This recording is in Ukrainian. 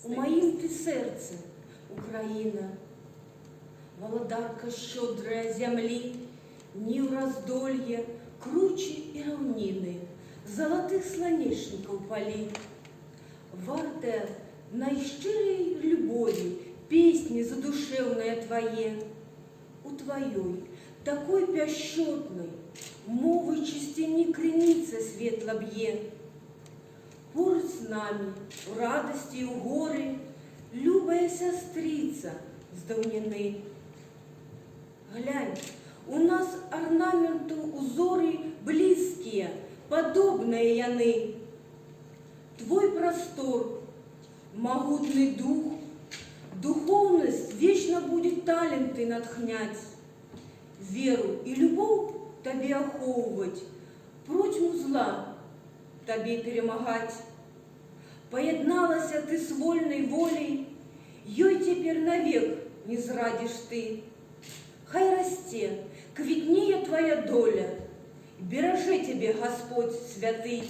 У моїм ти серце, Україна, володарка щодрая землі, Нив раздолье, кручи и равнины, Золотых слонечников полей. Вартая найщирей любові песни задушевные твоє. У твоей, такой пящотной, мовы чистини креница светло б'є. Поруч з нами, у радості і у горі, любая сестрица з давнини. Глянь, у нас орнаменту узоры близкие, подобные яны. Твой простор, могутный дух, духовность вечно будет таленты натхнять, веру и любовь тебе оховывать, протьму зла тебе перемагать. Поєдналася ти з вольной волей, ёй теперь навек не зрадишь ты. Хай расте, квітніє твоя доля, бережи тебе Господь святий.